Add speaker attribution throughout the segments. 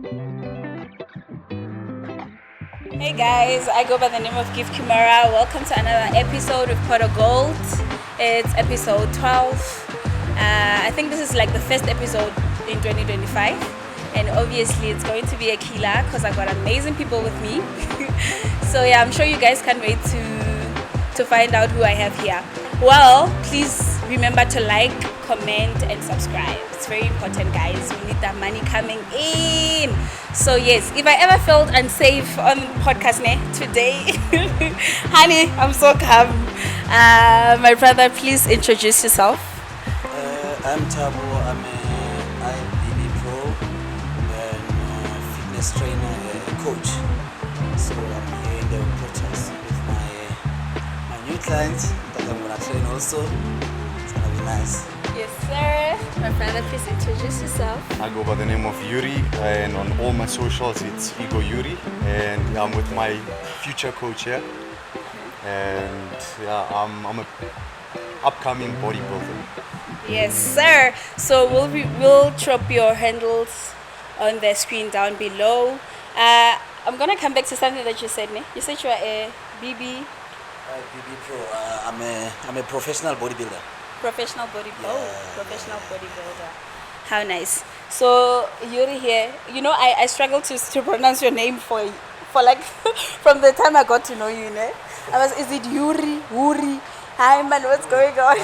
Speaker 1: Hey guys, I go by the name of Gift Kimara. Welcome to another episode of Pot of Gold. It's episode 12. I think this is like the first episode in 2025. And obviously it's going to be a killer because I've got amazing people with me. So yeah, I'm sure you guys can't wait to find out who I have here. Well, please remember to like, comment, and subscribe. It's very important, guys. We need that money coming in. So yes, if I ever felt unsafe on podcast today, honey, I'm so calm. My brother, please introduce yourself.
Speaker 2: I'm Tabo. I'm a IBB Pro and fitness trainer, coach. So I'm here in the protest with my new clients that I'm gonna train also. It's gonna be nice.
Speaker 1: Yes, sir. My brother, please introduce yourself.
Speaker 3: I go by the name of Yuri, and on all my socials it's Ego Yuri, and I'm with my future coach here. And yeah, I'm a upcoming bodybuilder.
Speaker 1: Yes, sir. So we'll drop your handles on the screen down below. I'm gonna come back to something that you said. You said you are a BB.
Speaker 2: IBB Pro. I'm a professional bodybuilder.
Speaker 1: Professional bodybuilder.
Speaker 2: Yeah,
Speaker 1: Oh, professional bodybuilder. How nice. So Yuri here. You know, I struggled to pronounce your name for like from the time I got to know you. Is it Yuri? Wuri? Hi man, what's going on?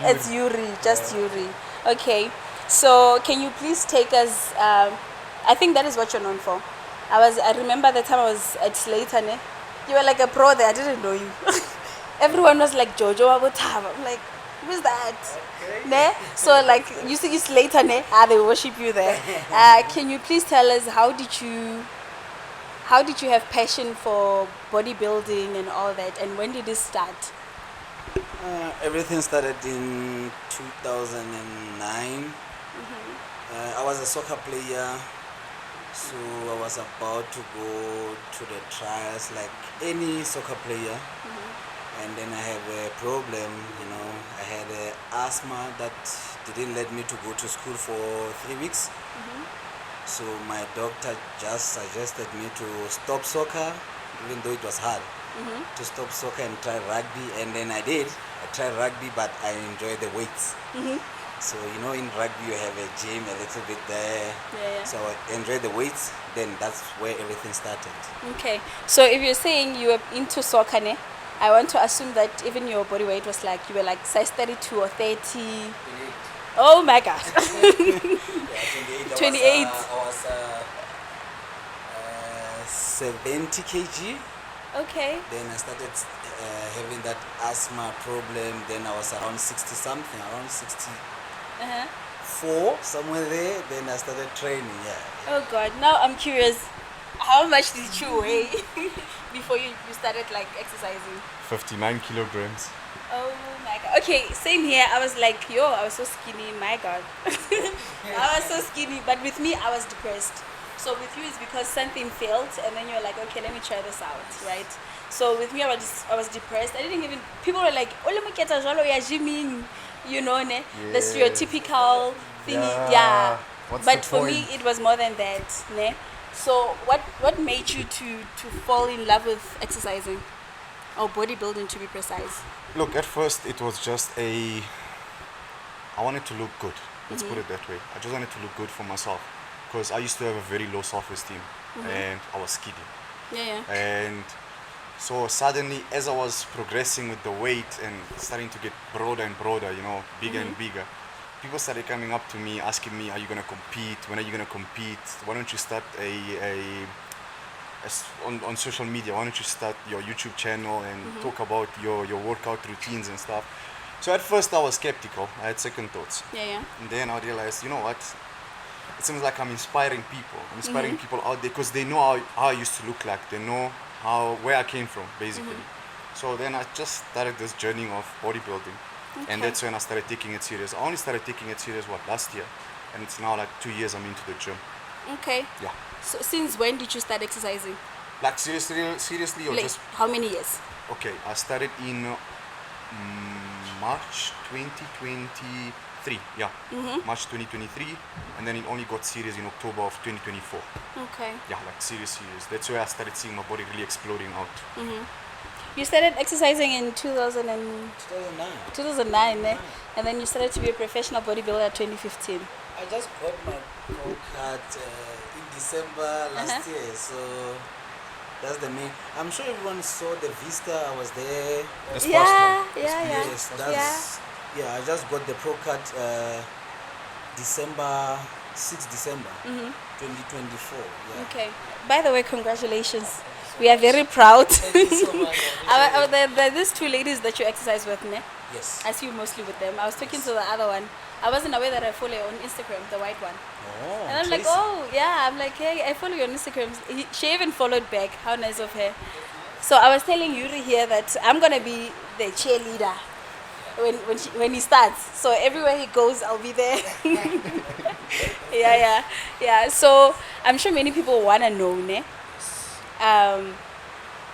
Speaker 1: It's Yuri, just Yuri. Okay. So can you please take us? I think that is what you're known for. I remember the time I was at Slater. You were like a pro there. I didn't know you. Everyone was like Jojo Abotava. I'm like, who's that? Okay. Ne? So like you see it's later, ne? They worship you there. Can you please tell us how did you have passion for bodybuilding and all that, and when did it start?
Speaker 2: Everything started in 2009. I was a soccer player, so I was about to go to the trials like any soccer player. And then I have a problem, I had asthma that didn't let me to go to school for 3 weeks. So my doctor just suggested me to stop soccer, even though it was hard, to stop soccer and try rugby. And then I did. I tried rugby, but I enjoy the weights. So, in rugby you have a gym a little bit there.
Speaker 1: Yeah.
Speaker 2: So I enjoy the weights. Then that's where everything started.
Speaker 1: Okay. So if you're saying you were into soccer, ne? I want to assume that even your body weight was like, you were like size 32 or 30.
Speaker 2: 28.
Speaker 1: Oh my God.
Speaker 2: Yeah, 28.
Speaker 1: 28.
Speaker 2: I was 70 kg.
Speaker 1: Okay.
Speaker 2: Then I started having that asthma problem. Then I was around 60 something, around 64, somewhere there. Then I started training, yeah.
Speaker 1: Oh God. Now I'm curious. How much did you weigh before you started like exercising?
Speaker 3: 59 kilograms.
Speaker 1: Oh my God. Okay, same here. I was like, I was so skinny. My God. I was so skinny. But with me, I was depressed. So with you, it's because something failed, and then you're like, okay, let me try this out, right? So with me, I was depressed. I didn't even. People were like, oh, let me get a jalo ya gymming, ne? The stereotypical thing. Yeah. But for me, it was more than that, ne? So what made you to fall in love with exercising or bodybuilding, to be precise?
Speaker 3: Look, at first it was just I wanted to look good. Let's put it that way. I just wanted to look good for myself because I used to have a very low self-esteem and I was skinny.
Speaker 1: Yeah.
Speaker 3: And so suddenly, as I was progressing with the weight and starting to get broader and broader, bigger and bigger, people started coming up to me asking me, are you going to compete? When are you going to compete? Why don't you start on social media? Why don't you start your YouTube channel and talk about your workout routines and stuff? So at first I was skeptical. I had second thoughts.
Speaker 1: Yeah.
Speaker 3: And then I realized, you know what? It seems like I'm inspiring people. I'm inspiring people out there because they know how I used to look like. They know where I came from, basically. So then I just started this journey of bodybuilding.
Speaker 1: Okay.
Speaker 3: And that's when I started taking it serious. I only started taking it serious, last year? And it's now like 2 years I'm into the gym.
Speaker 1: Okay.
Speaker 3: Yeah.
Speaker 1: So since when did you start exercising?
Speaker 3: Like seriously or
Speaker 1: Like,
Speaker 3: just...
Speaker 1: how many years?
Speaker 3: Okay, I started in March 2020. yeah. March 2023, and then it only got serious in October of 2024.
Speaker 1: Okay.
Speaker 3: Yeah, like serious. That's where I started seeing my body really exploding out.
Speaker 1: You started exercising in
Speaker 2: 2009.
Speaker 1: 2009, eh? And then you started to be a professional bodybuilder 2015.
Speaker 2: I just got my pro card in December last year, so that's the main. I'm sure everyone saw the Vista. I was there.
Speaker 3: This
Speaker 1: Yeah,
Speaker 3: past one.
Speaker 1: yeah, yeah.
Speaker 2: Yes, that's yeah. I just got the pro card December 6th December 2024. Yeah.
Speaker 1: Okay. By the way, congratulations. We are very proud.
Speaker 2: Thank you so much.
Speaker 1: There are these two ladies that you exercise with, ne?
Speaker 2: Yes.
Speaker 1: I see you mostly with them. I was talking to the other one. I wasn't aware that I follow you on Instagram, the white one.
Speaker 2: Oh,
Speaker 1: And I'm like,
Speaker 2: Tracy.
Speaker 1: oh, yeah. I'm like, hey, I follow you on Instagram. She even followed back. How nice of her. So I was telling Yuri here that I'm going to be the cheerleader when he starts. So everywhere he goes, I'll be there. Yeah. So I'm sure many people want to know, ne?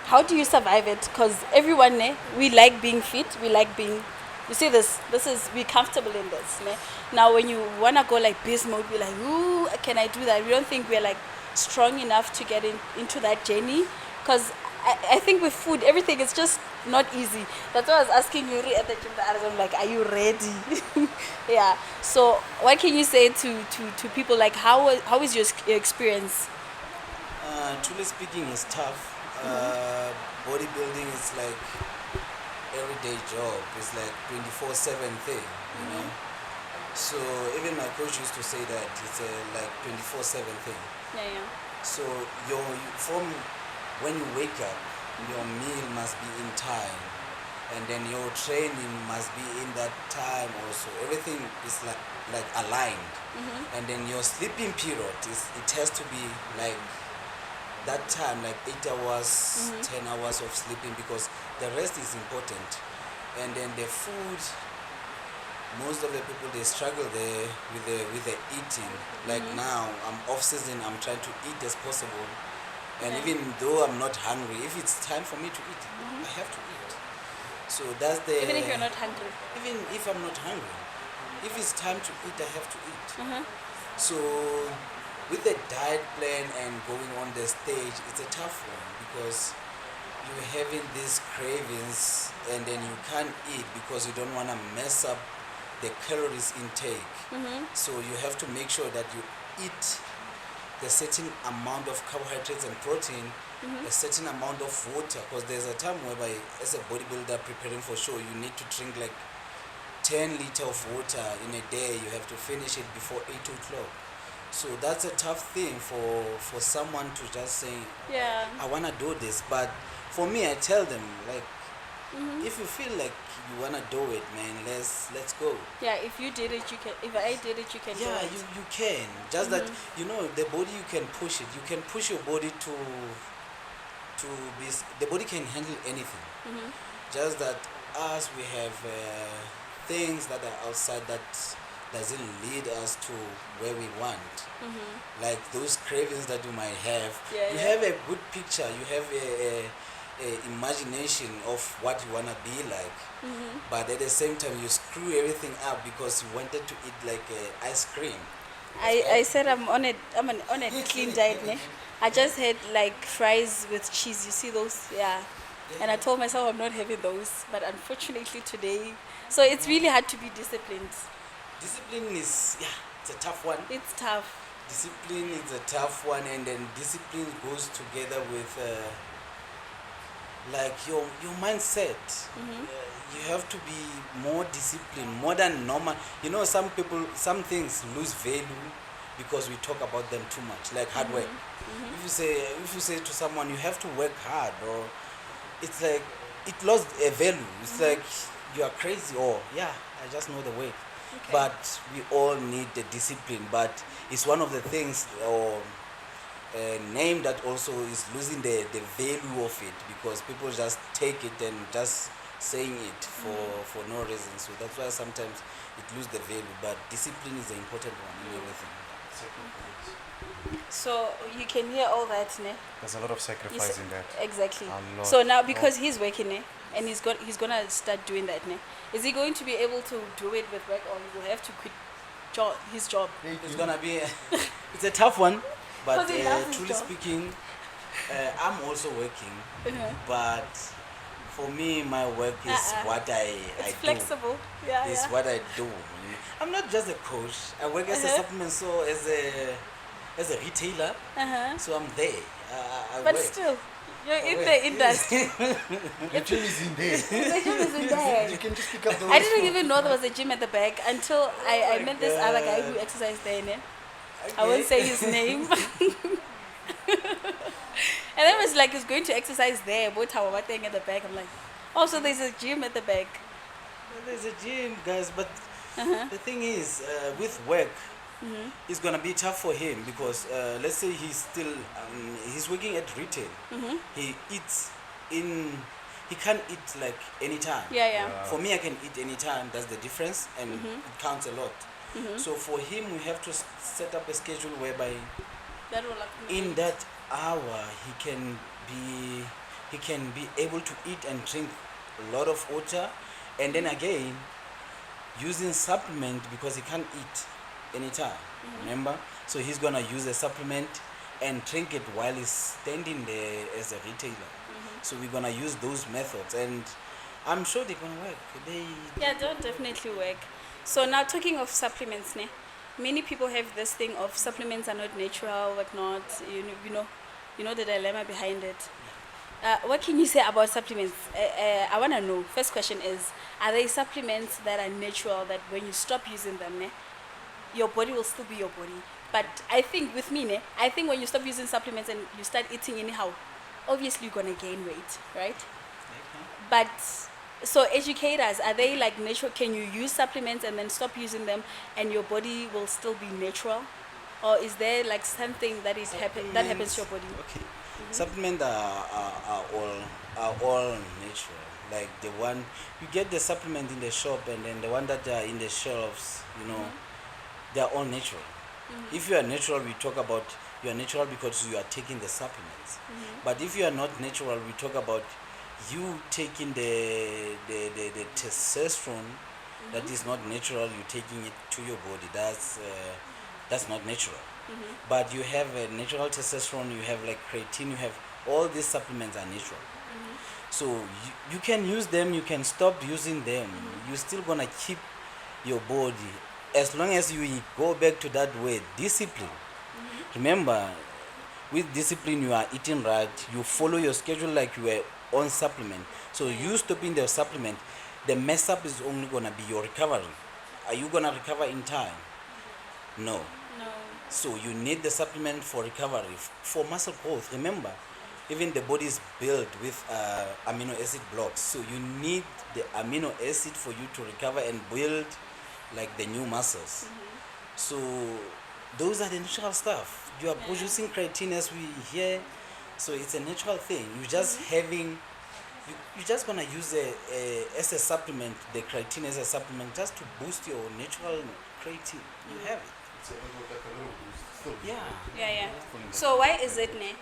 Speaker 1: How do you survive it? Because everyone, ne, we like being fit. We like being, you see this is, we're comfortable in this. Ne? Now when you want to go like beast mode, we're like, ooh, can I do that? We don't think we're like strong enough to get into that journey. Because I think with food, everything is just not easy. That's why I was asking Yuri at the gym the other day, I'm like, are you ready? Yeah. So what can you say to people, like how is your experience?
Speaker 2: Truly speaking, it's tough. Bodybuilding is like everyday job. It's like 24/7 thing, you know. So even my coach used to say that it's a like 24/7 thing.
Speaker 1: Yeah.
Speaker 2: So from when you wake up, your meal must be in time, and then your training must be in that time also. Everything is like aligned, and then your sleeping period it has to be like that time, like 8 hours, 10 hours of sleeping, because the rest is important. And then the food, most of the people they struggle there with the eating. Like now, I'm off season, I'm trying to eat as possible, and even though I'm not hungry, if it's time for me to eat, I have to eat. So that's the
Speaker 1: Even if you're not hungry.
Speaker 2: even if I'm not hungry, if it's time to eat, I have to eat. So with the diet plan and going on the stage, it's a tough one because you're having these cravings and then you can't eat because you don't want to mess up the calories intake. So you have to make sure that you eat the certain amount of carbohydrates and protein, a certain amount of water, because there's a time whereby as a bodybuilder preparing for show, you need to drink like 10 liters of water in a day. You have to finish it before 8 o'clock. So that's a tough thing for someone to just say,
Speaker 1: Yeah.
Speaker 2: I want to do this. But for me, I tell them, like, if you feel like you want to do it, man, let's go.
Speaker 1: Yeah, if you did it, you can. If I did it, you can do
Speaker 2: Yeah,
Speaker 1: it.
Speaker 2: you can. Just that, you know, the body, you can push it. You can push your body to be, the body can handle anything. Just that us, we have things that are outside that doesn't lead us to where we want. Like those cravings that you might have.
Speaker 1: Yeah,
Speaker 2: You
Speaker 1: yeah.
Speaker 2: have a good picture. You have a imagination of what you want to be like. But at the same time, you screw everything up because you wanted to eat like ice cream.
Speaker 1: I said I'm on a clean diet, ne? I just had like fries with cheese. You see those? Yeah. And I told myself I'm not having those, but unfortunately today, so it's really hard to be disciplined.
Speaker 2: Discipline is, yeah, it's a tough one.
Speaker 1: It's tough.
Speaker 2: Discipline is a tough one, and then discipline goes together with like your mindset. You have to be more disciplined, more than normal. You know, some people, some things lose value because we talk about them too much, like hard work. If you say to someone you have to work hard, or it's like it lost a value. It's like you are crazy, or yeah, I just know the way.
Speaker 1: Okay.
Speaker 2: But we all need the discipline. But it's one of the things, or a name that also is losing the value of it, because people just take it and just saying it for no reason. So that's why sometimes it loses the value. But discipline is the important one in everything.
Speaker 1: So you can hear all that, ne?
Speaker 3: There's a lot of sacrifice in that.
Speaker 1: Exactly.
Speaker 3: A lot.
Speaker 1: So now because he's working, ne? and he's gonna start doing that. Ne? Is he going to be able to do it with work, or he will have to quit his job?
Speaker 2: It's gonna be it's a tough one, but
Speaker 1: 'Cause he loves his
Speaker 2: truly
Speaker 1: job.
Speaker 2: speaking, I'm also working,
Speaker 1: Uh-huh.
Speaker 2: but for me, my work is what I
Speaker 1: It's
Speaker 2: do.
Speaker 1: flexible. Yeah,
Speaker 2: It's
Speaker 1: yeah.
Speaker 2: what I do. I'm not just a coach. I work as a
Speaker 1: Uh-huh.
Speaker 2: supplement, so as a retailer.
Speaker 1: Uh-huh.
Speaker 2: So I'm there. I
Speaker 1: But
Speaker 2: work.
Speaker 1: still, you're in
Speaker 2: work.
Speaker 1: the industry.
Speaker 3: The gym is in there.
Speaker 1: The gym is in there.
Speaker 3: You can just pick up the
Speaker 1: I didn't even know there was a gym at the back until I
Speaker 2: my
Speaker 1: met this other guy who
Speaker 2: God.
Speaker 1: exercised there. Ne? I
Speaker 2: Okay.
Speaker 1: won't say his name. And then it was like he's going to exercise there, both our thing at the back. I'm like, oh, so there's a gym at the back.
Speaker 2: There's a gym, guys, but
Speaker 1: Uh-huh.
Speaker 2: the thing is, with work, it's gonna be tough for him because let's say he's working at retail. He eats in. He can't eat like anytime.
Speaker 1: Yeah, yeah.
Speaker 2: For me, I can eat anytime. That's the difference, and it counts a lot. So for him, we have to set up a schedule whereby
Speaker 1: That will like
Speaker 2: in that hour he can be able to eat and drink a lot of water, and then again using supplement because he can't eat anytime. Remember, so he's gonna use a supplement and drink it while he's standing there as a retailer. So we're gonna use those methods, and I'm sure they're gonna work.
Speaker 1: Yeah, they'll definitely work. So now talking of supplements, ne? Many people have this thing of supplements are not natural, whatnot. You know the dilemma behind it. What can you say about supplements? I want to know. First question is: are there supplements that are natural that when you stop using them, ne, your body will still be your body? But I think with me, ne, I think when you stop using supplements and you start eating anyhow, obviously you're gonna gain weight, right? But so educators, are they like natural? Can you use supplements and then stop using them, and your body will still be natural, or is there like something that happens to your body?
Speaker 2: Okay. Supplements are all natural. Like the one you get the supplement in the shop, and then the one that are in the shelves, they are all natural. If you are natural, we talk about you are natural because you are taking the supplements. But if you are not natural, we talk about you taking the testosterone that is not natural. You taking it to your body. That's not natural. But you have a natural testosterone. You have like creatine. You have all these supplements are natural. So you can use them. You can stop using them. You're still gonna keep your body as long as you go back to that word discipline. Remember, with discipline you are eating right. You follow your schedule like you were on supplement. So you stopping the supplement, the mess up is only gonna be your recovery. Are you gonna recover in time? No.
Speaker 1: No.
Speaker 2: So you need the supplement for recovery, for muscle growth. Remember, even the body is built with amino acid blocks. So you need the amino acid for you to recover and build like the new muscles. So those are the natural stuff. You are producing creatine as we hear. So it's a natural thing. You just having you're just gonna use as a supplement, the creatine as a supplement, just to boost your natural creatine. You have it.
Speaker 3: It's a little boost. Still
Speaker 2: Yeah.
Speaker 1: Yeah, yeah. So why is it, ne,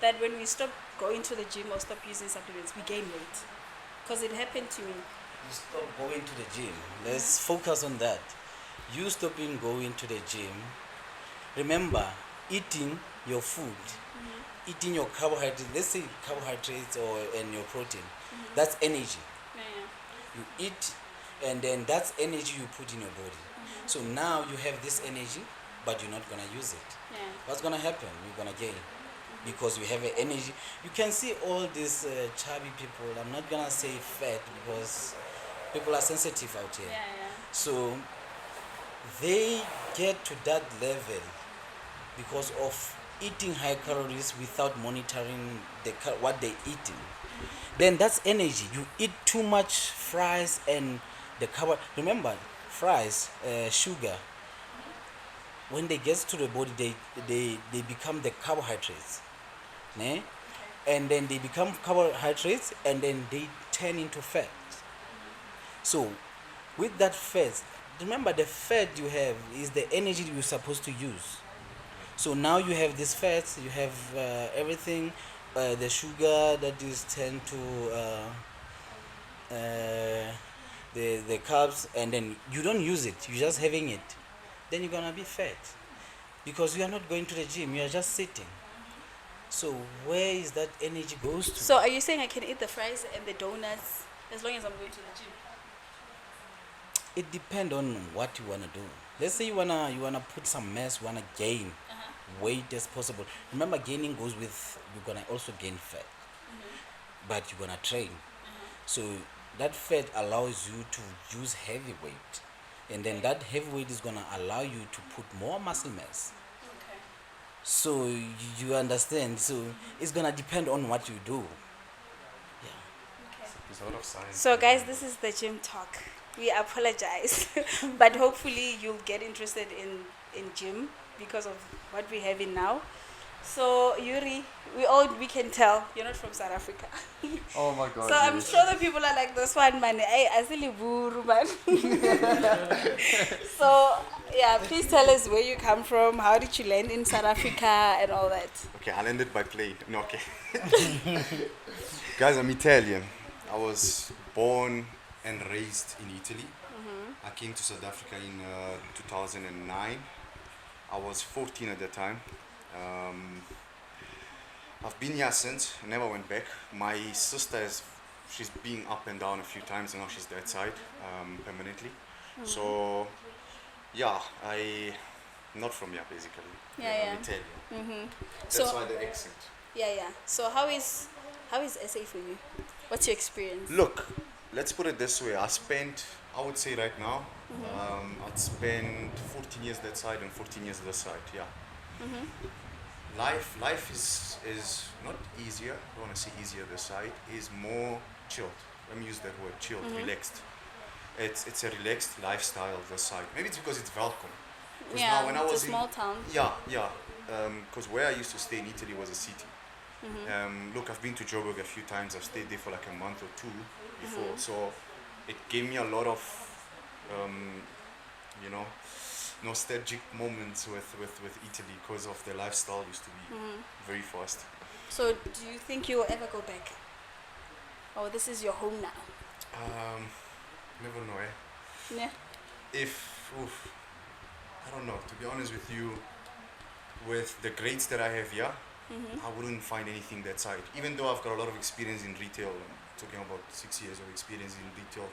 Speaker 1: that when we stop going to the gym or stop using supplements, we gain weight? Because it happened to me.
Speaker 2: You stop going to the gym. Let's focus on that. You stopping going to the gym. Remember, eating your food, eating your carbohydrates. Let's say carbohydrates and your protein. That's energy.
Speaker 1: Yeah, yeah.
Speaker 2: You eat, and then that's energy you put in your body. So now you have this energy, but you're not gonna use it.
Speaker 1: Yeah.
Speaker 2: What's gonna happen? You're gonna gain because you have an energy. You can see all these chubby people. I'm not gonna say fat because people are sensitive out here.
Speaker 1: Yeah, yeah.
Speaker 2: So they get to that level because of eating high calories without monitoring what they're eating. Then that's energy. You eat too much fries and the carb. Remember, fries, sugar. When they get to the body, they become the carbohydrates, ne? And then they become carbohydrates, and then they turn into fat. So, with that fat, remember the fat you have is the energy you're supposed to use. So now you have this fats, you have everything, the sugar that is tend to the carbs, and then you don't use it, you're just having it, then you're gonna be fat because you are not going to the gym, you are just sitting. So where is that energy goes to?
Speaker 1: So are you saying I can eat the fries and the donuts as long as I'm going to the gym?
Speaker 2: It depends on what you wanna do. Let's say you wanna put some mass, you wanna gain weight as possible. Remember, gaining goes with you're gonna also gain fat, but you're gonna train. So that fat allows you to use heavy weight, and then that heavy weight is gonna allow you to put more muscle mass.
Speaker 1: Okay.
Speaker 2: So you understand. So it's gonna depend on what you do. Yeah.
Speaker 1: Okay.
Speaker 3: There's a lot of science.
Speaker 1: So guys, this is the gym talk. We apologize, but hopefully you'll get interested in gym because of what we're having now. So Yuri, we can tell you're not from South Africa.
Speaker 3: Oh my God.
Speaker 1: So I'm sure the people are like, this one man, I silly buru man. So yeah, please tell us where you come from, how did you land in South Africa and all that.
Speaker 3: Okay, I landed by plane. No, okay. Guys, I'm Italian. I was born and raised in Italy. I came to South Africa in 2009. I was 14 at the time. I've been here since, never went back. My sister she's been up and down a few times, and now she's that side permanently. So, yeah, I'm not from here basically.
Speaker 1: Yeah,
Speaker 3: I'm Italian. That's
Speaker 1: So
Speaker 3: why the accent.
Speaker 1: yeah. So how is SA for you? What's your experience?
Speaker 3: Look, let's put it this way. I would say right now, I'd spend 14 years that side and 14 years this side. Yeah. Life is not easier. I don't want to say easier this side. Is more chilled. Let me use that word, chilled, relaxed. It's a relaxed lifestyle this side. Maybe it's because it's Welcome.
Speaker 1: Yeah,
Speaker 3: Now when I was
Speaker 1: it's a small town.
Speaker 3: Yeah. Because where I used to stay in Italy was a city. Look, I've been to Joburg a few times. I've stayed there for like a month or two before. So it gave me a lot of, nostalgic moments with Italy because of the lifestyle used to be very fast.
Speaker 1: So do you think you will ever go back? Oh, this is your home now.
Speaker 3: Never know, eh?
Speaker 1: Yeah.
Speaker 3: I don't know, to be honest with you, with the grades that I have here, I wouldn't find anything that side. Even though I've got a lot of experience in retail, I'm talking about 6 years of experience in retail,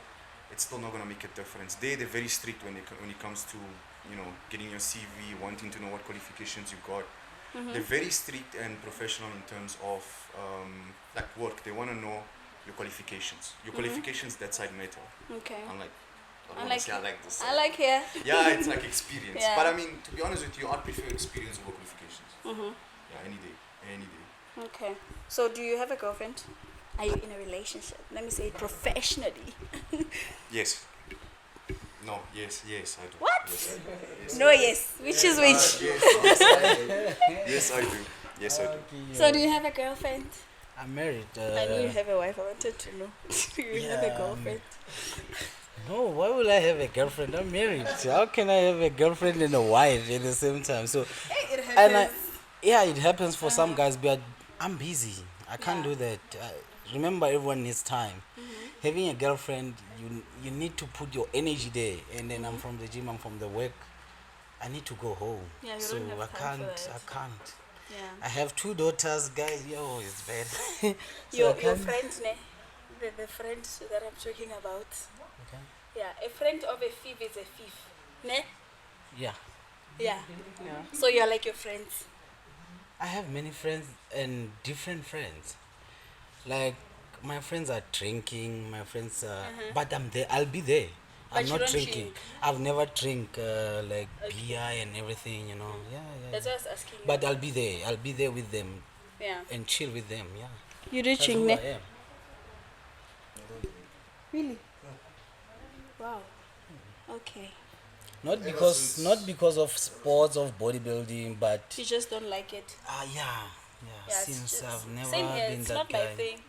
Speaker 3: it's still not going to make a difference. They're very strict when it comes to, getting your CV, wanting to know what qualifications you got. They're very strict and professional in terms of like work. They want to know your qualifications. Your qualifications that side matter.
Speaker 1: Okay.
Speaker 3: Unlike,
Speaker 1: I like
Speaker 3: I like this.
Speaker 1: I like here.
Speaker 3: Yeah, it's like experience.
Speaker 1: Yeah.
Speaker 3: But I mean, to be honest with you, I'd prefer experience over qualifications. Yeah, any day.
Speaker 1: Okay. So do you have a girlfriend? Are you in a relationship? Let me say it professionally.
Speaker 3: Yes. No, yes, I do.
Speaker 1: What?
Speaker 3: Yes.
Speaker 1: No, yes. Which is which?
Speaker 3: Yes, I do. Yes, I do.
Speaker 1: So do you have a girlfriend?
Speaker 2: I'm married.
Speaker 1: I knew you have a wife. I wanted to know. Do you have a girlfriend?
Speaker 2: No, why would I have a girlfriend? I'm married. How can I have a girlfriend and a wife at the same time? So,
Speaker 1: Hey, it happens.
Speaker 2: and it happens for some guys, but I'm busy. I can't
Speaker 1: Yeah.
Speaker 2: do that. Remember, everyone needs time. Having a girlfriend, you need to put your energy there. And then I'm from the gym, I'm from the work. I need to go home.
Speaker 1: Yeah, you
Speaker 2: so
Speaker 1: don't have time for that.
Speaker 2: I can't.
Speaker 1: Yeah.
Speaker 2: I have 2 daughters, guys. Yo, it's bad. So
Speaker 1: Your
Speaker 2: I can't-
Speaker 1: friend, ne? The friend that I'm talking about.
Speaker 2: Okay.
Speaker 1: Yeah, a friend of a thief is a thief. Ne?
Speaker 2: Yeah.
Speaker 1: Yeah. So you're like your friends.
Speaker 2: I have many friends and different friends. Like my friends are drinking, my friends are, but I'm there. I'll be there.
Speaker 1: But
Speaker 2: I'm
Speaker 1: you
Speaker 2: not
Speaker 1: don't
Speaker 2: drinking.
Speaker 1: drink?
Speaker 2: I've never drink like beer and everything. Yeah.
Speaker 1: That's why I was asking you.
Speaker 2: But I'll be there. I'll be there with them
Speaker 1: Yeah.
Speaker 2: and chill with them. Yeah.
Speaker 1: You do
Speaker 2: That's
Speaker 1: drink,
Speaker 2: who I
Speaker 1: ne?
Speaker 2: am.
Speaker 1: Really? Wow. Okay.
Speaker 2: Not because of sports of bodybuilding, but
Speaker 1: You just don't like it.
Speaker 2: yeah.
Speaker 1: Yeah, it's
Speaker 2: Since
Speaker 1: just-
Speaker 2: I've never
Speaker 1: same here.
Speaker 2: been
Speaker 1: It's
Speaker 2: that
Speaker 1: not
Speaker 2: guy.
Speaker 1: my thing.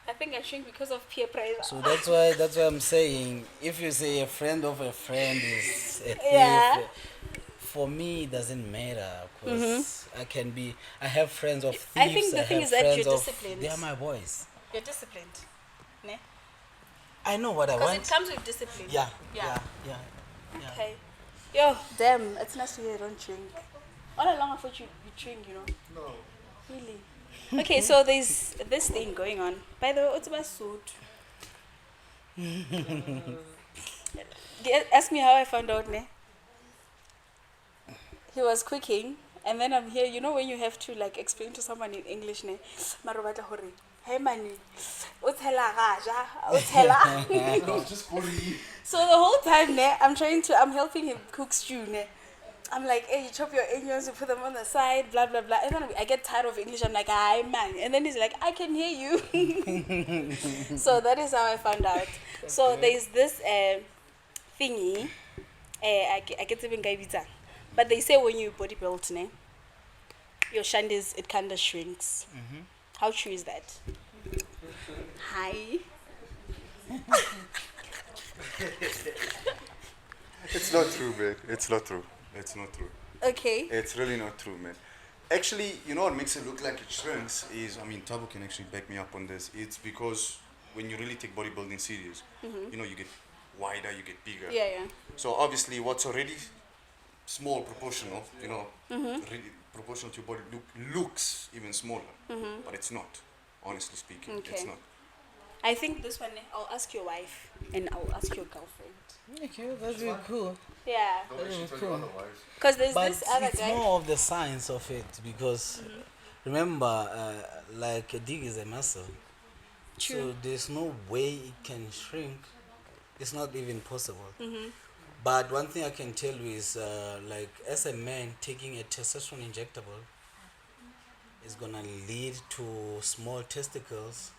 Speaker 1: I think I drink because of peer pressure.
Speaker 2: So that's why I'm saying, if you say a friend of a friend is a thief,
Speaker 1: Yeah.
Speaker 2: for me it doesn't matter because I have friends of thieves.
Speaker 1: I think the thing
Speaker 2: have
Speaker 1: is that
Speaker 2: friends
Speaker 1: you're
Speaker 2: of-
Speaker 1: disciplined.
Speaker 2: They are my boys.
Speaker 1: You're disciplined. Ne?
Speaker 2: I know what I
Speaker 1: Because
Speaker 2: want.
Speaker 1: it comes with discipline.
Speaker 2: Yeah.
Speaker 1: Yeah.
Speaker 2: Yeah.
Speaker 1: Okay. Yo, damn, it's nice to hear you don't drink. All along I thought you drink, you know.
Speaker 3: No.
Speaker 1: Really? Okay, so there's this thing going on. By the way, what's my suit? Ask me how I found out, ne? He was cooking, and then I'm here. You know when you have to like explain to someone in English, ne? Marobata hore. Hey mani, utela gaja, utela.
Speaker 3: No, just worry.
Speaker 1: So the whole time, ne, I'm helping him cook stew, ne. I'm like, hey, you chop your onions, you put them on the side, blah blah blah. And then I get tired of English. I'm like, hi man. And then he's like, I can hear you. So that is how I found out. So there's this thingy. I get even gaibita. But they say when you body build, ne, your shandies it kinda shrinks. How true is that? Hi.
Speaker 3: It's not true, man. It's not true. It's not true.
Speaker 1: Okay.
Speaker 3: It's really not true, man. Actually, you know what makes it look like it shrinks is, I mean, Tabo can actually back me up on this. It's because when you really take bodybuilding serious, you know, you get wider, you get bigger.
Speaker 1: Yeah.
Speaker 3: So obviously, what's already small, proportional, you know, really proportional to your body, looks even smaller. But it's not, honestly speaking.
Speaker 1: Okay.
Speaker 3: It's not.
Speaker 1: I think this one, I'll ask your wife and I'll ask your girlfriend.
Speaker 2: Okay, that's really cool.
Speaker 1: Yeah.
Speaker 2: Cool.
Speaker 1: Because there's
Speaker 2: But
Speaker 1: this other
Speaker 2: it's
Speaker 1: guy.
Speaker 2: more of the science of it because remember, like a dig is a muscle.
Speaker 1: True.
Speaker 2: So there's no way it can shrink. It's not even possible. But one thing I can tell you is, like as a man taking a testosterone injectable is gonna lead to small testicles,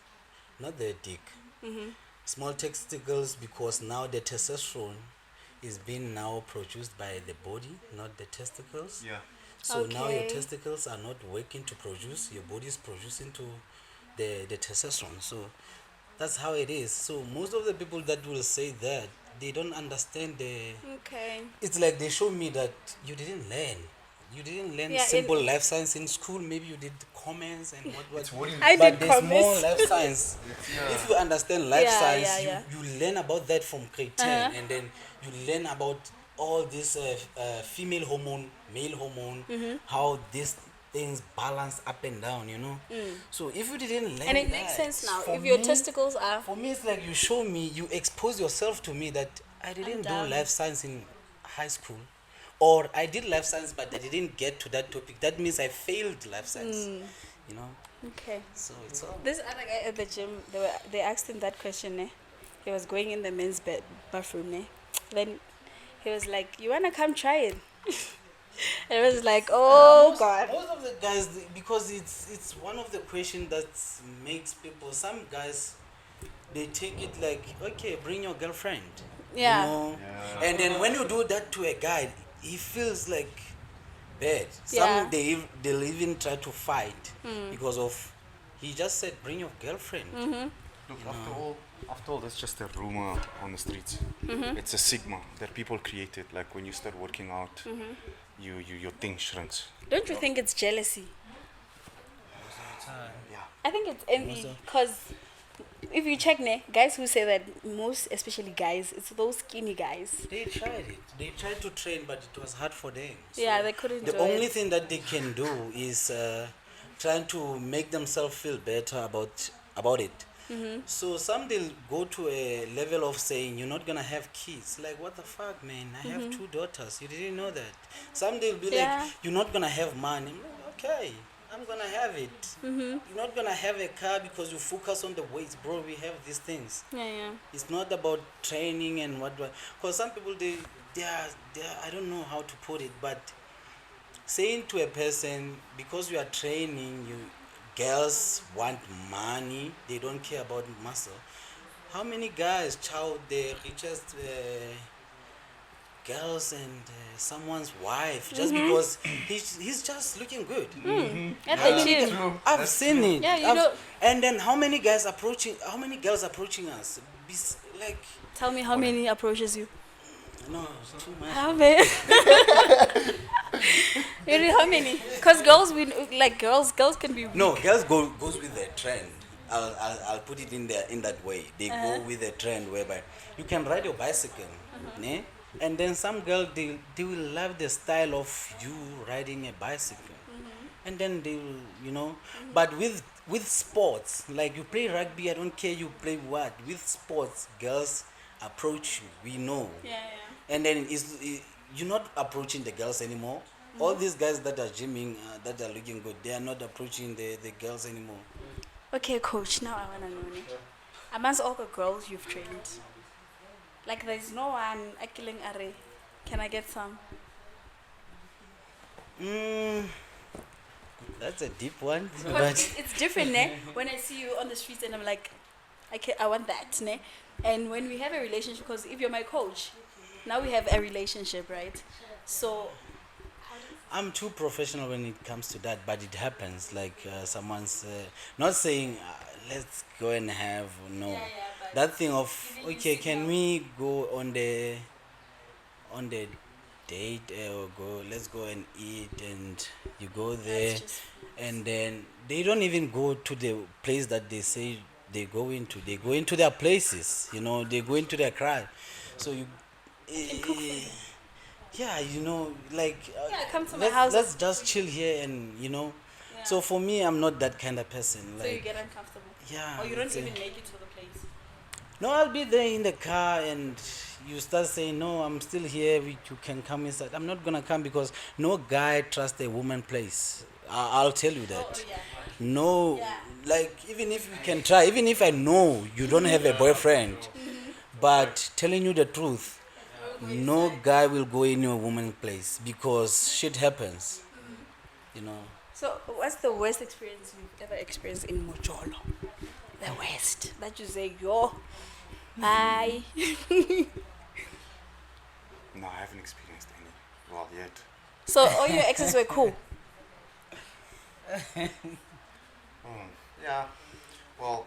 Speaker 2: not the dick. Small testicles because now the testosterone is being now produced by the body, not the testicles.
Speaker 3: Yeah.
Speaker 2: So now your
Speaker 1: Okay.
Speaker 2: testicles are not working to produce, your body is producing to the testosterone. So that's how it is. So most of the people that will say that, they don't understand
Speaker 1: Okay.
Speaker 2: it's like they show me that you didn't learn. You didn't learn
Speaker 1: Yeah,
Speaker 2: simple life science in school. Maybe you did comments and what.
Speaker 1: I
Speaker 2: But
Speaker 1: did
Speaker 2: there's more
Speaker 1: comments.
Speaker 2: life science. If you understand life
Speaker 1: Yeah,
Speaker 2: science,
Speaker 1: yeah.
Speaker 2: you learn about that from grade 10, and then you learn about all this female hormone, male hormone, how these things balance up and down, you know. So if you didn't learn
Speaker 1: And it
Speaker 2: that,
Speaker 1: makes sense now.
Speaker 2: for
Speaker 1: If your
Speaker 2: me-
Speaker 1: testicles are.
Speaker 2: For me, it's like you show me, you expose yourself to me that I didn't do
Speaker 1: dumb.
Speaker 2: life science in high school. Or I did life science, but I didn't get to that topic. That means I failed life science, you know.
Speaker 1: Okay.
Speaker 2: So it's all.
Speaker 1: This other guy at the gym, they asked him that question, ne? He was going in the men's bathroom, ne? Then he was like, you wanna come try it? And it was like, oh God.
Speaker 2: Most of the guys, because it's one of the questions that makes people. Some guys, they take it like, okay, bring your girlfriend.
Speaker 1: Yeah.
Speaker 2: You know? And then when you do that to a guy, he feels like bad.
Speaker 1: Yeah.
Speaker 2: Some they'll even try to fight because of he just said bring your girlfriend.
Speaker 3: Look, after all, that's just a rumor on the streets. It's a stigma that people created. Like when you start working out, your thing shrinks.
Speaker 1: Don't you think it's jealousy?
Speaker 3: Yeah.
Speaker 1: I think it's envy. Because if you check, ne, guys who say that, most especially guys, it's those skinny guys.
Speaker 2: They tried it. They tried to train, but it was hard for them.
Speaker 1: Yeah, they couldn't
Speaker 2: The
Speaker 1: do
Speaker 2: only
Speaker 1: it.
Speaker 2: thing that they can do is trying to make themselves feel better about it. So some they'll go to a level of saying you're not gonna have kids. Like what the fuck, man? I have 2 daughters. You didn't know that. Some they'll be
Speaker 1: Yeah.
Speaker 2: like you're not gonna have money. I'm like, okay, I'm gonna have it. You're not gonna have a car because you focus on the weights, bro. We have these things.
Speaker 1: Yeah.
Speaker 2: It's not about training and what. Because some people they are I don't know how to put it, but saying to a person because you are training, girls want money. They don't care about muscle. How many guys chow the richest girls and someone's wife just because he's just looking good?
Speaker 1: At the gym.
Speaker 2: I've seen it.
Speaker 1: Yeah, you know-
Speaker 2: And then how many girls approaching us? Like
Speaker 1: Tell me how many approaches you?
Speaker 2: no, too much.
Speaker 1: How many? Really, how many? Because girls can be.
Speaker 2: No, girls goes with the trend. I'll put it in that way. They go with a trend whereby you can ride your bicycle, ne? And then some girl they will love the style of you riding a bicycle, and then they will, you know. But with sports, like you play rugby, I don't care you play what. With sports, girls approach you. We know.
Speaker 1: Yeah.
Speaker 2: And then you're not approaching the girls anymore. All these guys that are gymming, that are looking good, they are not approaching the girls anymore.
Speaker 1: Okay, coach. Now I wanna know. Amongst all the girls you've trained, like there's no one killing array. Can I get some?
Speaker 2: Mm, that's a deep one.
Speaker 1: Because
Speaker 2: But
Speaker 1: it's different, ne? When I see you on the streets and I'm like, I want that, ne? And when we have a relationship, because if you're my coach, now we have a relationship, right? So,
Speaker 2: I'm too professional when it comes to that, but it happens. Like someone's not saying, let's go and have, no.
Speaker 1: but
Speaker 2: That thing of,
Speaker 1: giving you
Speaker 2: okay, can
Speaker 1: signal.
Speaker 2: we go on the date or let's go and eat, and you go there,
Speaker 1: just-
Speaker 2: and then they don't even go to the place that they say they go into. They go into their places, you know, they go into their crowd. So you yeah, you know, like
Speaker 1: Yeah, come to my
Speaker 2: let's,
Speaker 1: house.
Speaker 2: let's just chill here, and you know.
Speaker 1: Yeah.
Speaker 2: So for me, I'm not that kind of person.
Speaker 1: So you
Speaker 2: Like,
Speaker 1: get uncomfortable.
Speaker 2: yeah,
Speaker 1: Or you don't
Speaker 2: it's a-
Speaker 1: even make it to the place.
Speaker 2: no, I'll be there in the car, and you start saying, no, I'm still here, you can come inside. I'm not gonna come, because no guy trusts a woman place. I'll tell you that.
Speaker 1: yeah.
Speaker 2: No,
Speaker 1: Yeah.
Speaker 2: like, even if you can try, even if I know you don't have a boyfriend, but telling you the truth, no guy will go in your woman place, because shit happens, you know.
Speaker 1: So, what's the worst experience you've ever experienced in Mojolo? The worst. That you say, yo, bye.
Speaker 3: No, I haven't experienced any. Well, yet.
Speaker 1: So, all your exes were cool.
Speaker 3: Yeah. Well.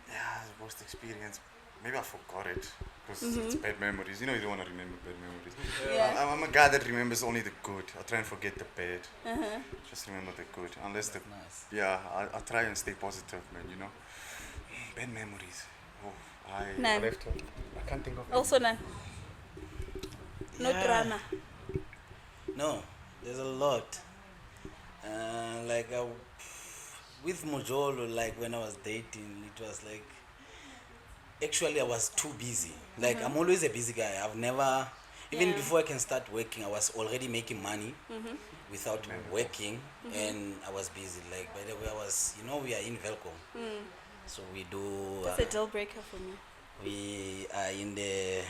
Speaker 3: Yeah, the worst experience. Maybe I forgot it because it's bad memories. You know, you don't want to remember bad memories.
Speaker 1: Yeah.
Speaker 3: I'm a guy that remembers only the good. I try and forget the bad. Just remember the good. Unless the
Speaker 2: Nice.
Speaker 3: yeah, I try and stay positive, man. You know, bad memories. Oh, I
Speaker 1: None.
Speaker 3: left. I can't think of.
Speaker 1: Also, none. No
Speaker 2: Yeah.
Speaker 1: drama.
Speaker 2: No, there's a lot. Like with Mojolo, like when I was dating, it was like, actually I was too busy. Like I'm always a busy guy. I've never, even
Speaker 1: Yeah.
Speaker 2: before I can start working, I was already making money without working, and I was busy. Like, by the way, I was, you know, we are in Velcom, so we do.
Speaker 1: That's a deal breaker for me.
Speaker 2: We are in the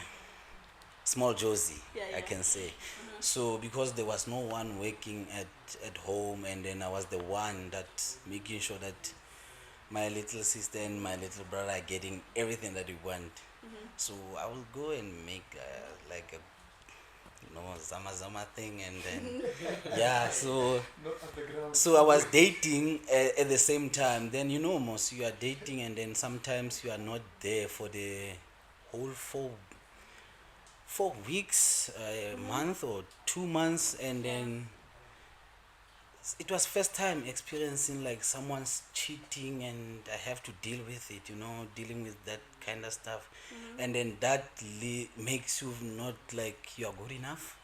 Speaker 2: small Josie,
Speaker 1: Yeah,
Speaker 2: I
Speaker 1: yeah.
Speaker 2: can say. So because there was no one working at home, and then I was the one that making sure that my little sister and my little brother are getting everything that we want. So I will go and make like a zama thing, and then yeah. So I was dating at the same time. Then you know, most you are dating, and then sometimes you are not there for the whole 4 weeks, a month or 2 months, and then it was first time experiencing like someone's cheating, and I have to deal with it, you know, dealing with that kind of stuff, and then that makes you not like you are good enough.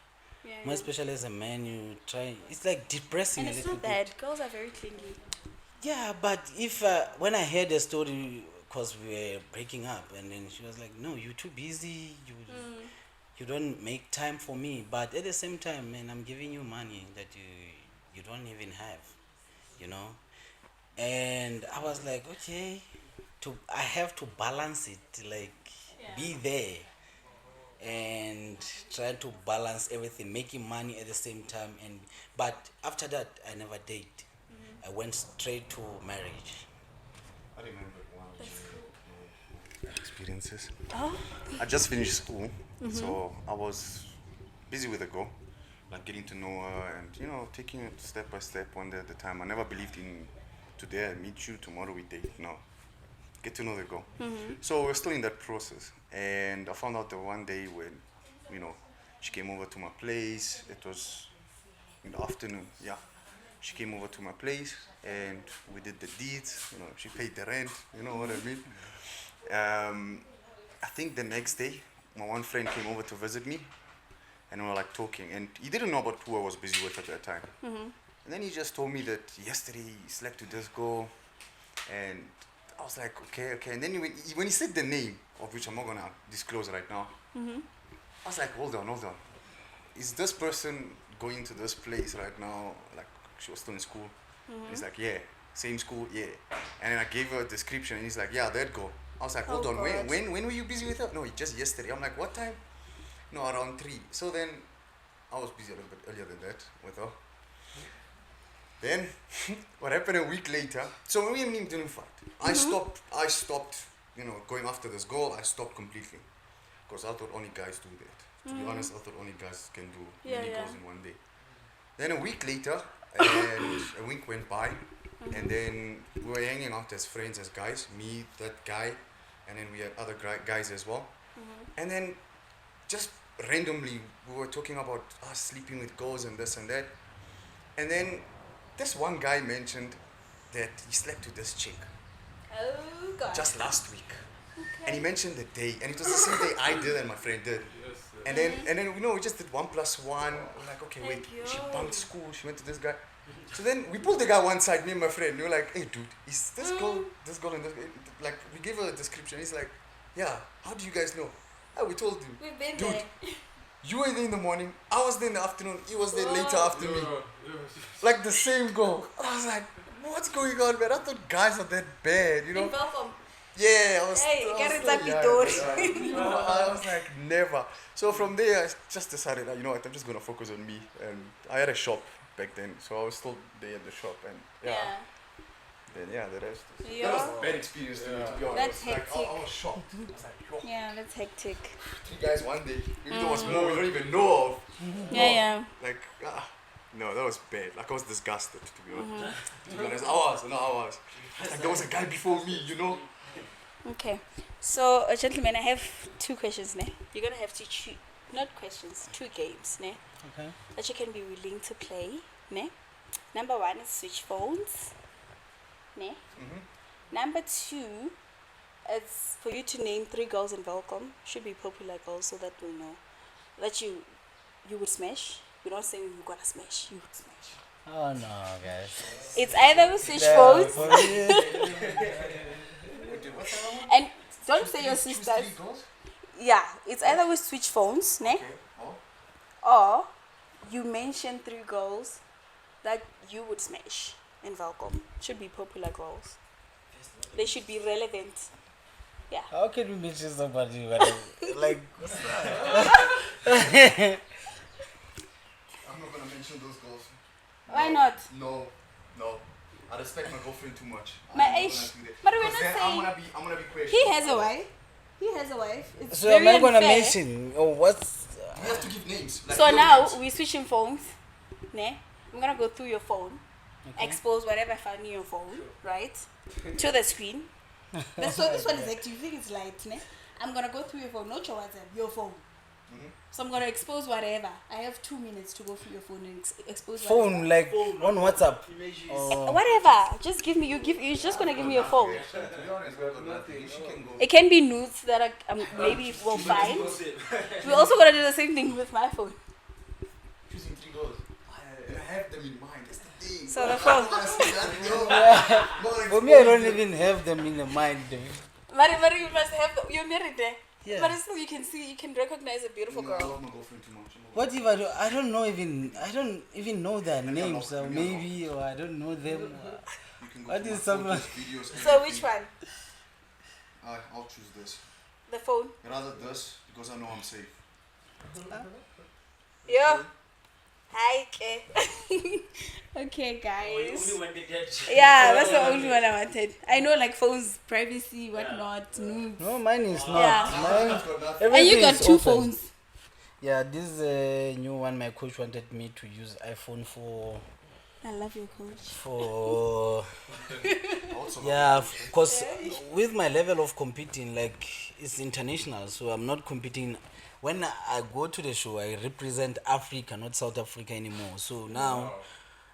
Speaker 1: Yeah,
Speaker 2: More especially as a man, you try. It's like depressing
Speaker 1: And
Speaker 2: a
Speaker 1: it's
Speaker 2: little
Speaker 1: not
Speaker 2: bit.
Speaker 1: bad. Girls are very clingy.
Speaker 2: Yeah, but if when I heard the story, because we were breaking up, and then she was like, "No, you're too busy. You don't make time for me." But at the same time, man, I'm giving you money that you don't even have, you know. And I was like, okay, I have to balance it, like be there, and try to balance everything, making money at the same time. And but after that, I never did. I went straight to marriage.
Speaker 3: I remember one of the experiences.
Speaker 1: Oh,
Speaker 3: I just finished school, so I was busy with the girl, like getting to know her and taking it step by step, one day at a time. I never believed in today I meet you, tomorrow we date. No, get to know the girl. So we're still in that process, and I found out that one day when, she came over to my place. It was in the afternoon. Yeah, She came over to my place and we did the deeds. You know, she paid the rent. You know what I mean? I think the next day, my one friend came over to visit me, and we were like talking. And he didn't know about who I was busy with at that time. And then he just told me that yesterday he slept with this girl, and I was like, okay. And then when he said the name, of which I'm not gonna disclose right now, I was like, hold on. Is this person going to this place right now? Like, she was still in school. He's like, yeah, same school, yeah. And then I gave her a description, and he's like, yeah, that girl. I was like, hold on,
Speaker 1: God.
Speaker 3: when were you busy with her? No, just yesterday. I'm like, what time? No, around 3. So then I was busy a little bit earlier than that with her. Then what happened a week later? So when we and him didn't fight, I stopped, you know, going after this girl. I stopped completely because I thought only guys do that. To be honest, I thought only guys can do many girls in one day. Then a week later, and a week went by, and then we were hanging out as friends, as guys. Me, that guy, and then we had other guys as well. And then just randomly we were talking about us sleeping with girls and this and that. And then this one guy mentioned that he slept with this chick
Speaker 1: Oh God.
Speaker 3: just last week. And he mentioned the day, and it was the same day I did and my friend did. And then we just did 1 + 1. We're like, okay, wait, she bunked school, she went to this guy. So then we pulled the guy one side, me and my friend. We were like, hey dude, is this girl and this girl? Like, we gave her a description. He's like, yeah, how do you guys know? Oh, we told him.
Speaker 1: We've been
Speaker 3: Dude,
Speaker 1: there.
Speaker 3: you were there in the morning, I was there in the afternoon, he was there later after me. Like the same girl. I was like, what's going on, man? I thought guys are that bad, you know? Yeah, I was I was like, never. So from there, I just decided, you know what, I'm just going to focus on me. And I had a shop back then, so I was still there at the shop. And then the rest. That was a bad experience to me, to be honest.
Speaker 1: That's
Speaker 3: Like,
Speaker 1: hectic.
Speaker 3: I was shocked. I was like, yo,
Speaker 1: Yeah, that's hectic.
Speaker 3: 3 guys one day. Maybe there was more we don't even know of.
Speaker 1: Yeah.
Speaker 3: Like, no, that was bad. Like, I was disgusted, to be honest. To be honest, I was. Like, there was a guy before me, you know?
Speaker 1: Okay. So, gentlemen, I have 2 questions, ne? You're gonna have to choose, not questions, 2 games, ne?
Speaker 4: Okay.
Speaker 1: That you can be willing to play, ne? Number 1 is switch phones, ne? Number 2 is for you to name 3 girls in Welcome. Should be popular girls, so that we'll know that you would smash. We're not saying you're gonna smash. You would smash.
Speaker 4: Oh no, guys.
Speaker 1: It's either with switch phones
Speaker 4: For me,
Speaker 1: and don't say your
Speaker 3: Choose
Speaker 1: sisters.
Speaker 3: 3 girls?
Speaker 1: Yeah, it's either with switch phones, ne?
Speaker 3: Okay.
Speaker 1: Or you mention 3 girls that you would smash in Welcome. Should be popular girls. They should be relevant. Yeah.
Speaker 4: how can we mention somebody when like what's that?
Speaker 3: I'm not going to mention those girls.
Speaker 1: Why not?
Speaker 3: No. I respect my girlfriend too much.
Speaker 1: My
Speaker 3: I'm not
Speaker 1: age.
Speaker 3: gonna do that.
Speaker 1: But we're
Speaker 3: 'Cause
Speaker 1: not
Speaker 3: then
Speaker 1: saying-
Speaker 3: I'm gonna be questioned.
Speaker 1: He has a wife. It's
Speaker 4: So
Speaker 1: very
Speaker 4: am I gonna
Speaker 1: unfair.
Speaker 4: mention what's
Speaker 3: You have to give names. Like
Speaker 1: So
Speaker 3: real
Speaker 1: now
Speaker 3: names.
Speaker 1: we're switching phones. Ne? I'm gonna go through your phone, expose whatever I found in your phone, right? To the screen. So this one is active. You think it's light, ne? I'm gonna go through your phone, not your WhatsApp, your phone. So I'm gonna expose whatever. I have 2 minutes to go through your phone and expose
Speaker 4: phone like on WhatsApp?
Speaker 1: whatever. Just give me. You're just gonna give me your phone.
Speaker 3: To be honest, we've got nothing. She can go.
Speaker 1: It can be nudes that are, maybe we'll find. We're also gonna do the same thing with my phone.
Speaker 3: Choosing 3 girls. And I have them in mind. That's the thing.
Speaker 1: So the phone.
Speaker 4: For me, I don't even have them in the mind.
Speaker 1: But you must have. You're married there.
Speaker 4: Yeah.
Speaker 1: But still, you can see. You can recognize a beautiful
Speaker 3: I
Speaker 1: girl.
Speaker 3: love my girlfriend too much.
Speaker 4: What if I don't know even know their names or maybe or I don't know them.
Speaker 3: You can go
Speaker 4: What
Speaker 3: to
Speaker 4: is
Speaker 3: my
Speaker 4: someone-
Speaker 3: photos, videos,
Speaker 1: So which one?
Speaker 3: I'll choose this.
Speaker 1: The phone.
Speaker 3: Rather this because I know I'm safe.
Speaker 1: Yo. Hi, okay. Okay, guys. Yeah, that's the only one I wanted. I know, like phones, privacy, whatnot, nudes.
Speaker 4: No, mine is not.
Speaker 1: Yeah.
Speaker 4: Mine,
Speaker 3: I've got nothing.
Speaker 1: And you
Speaker 4: everything
Speaker 1: got
Speaker 4: is
Speaker 1: 2
Speaker 4: open.
Speaker 1: phones.
Speaker 4: Yeah, this is a new one. My coach wanted me to use iPhone
Speaker 1: I love your coach.
Speaker 4: for
Speaker 3: Also,
Speaker 4: yeah, because with my level of competing, like it's international, so I'm not competing. When I go to the show, I represent Africa, not South Africa anymore. So now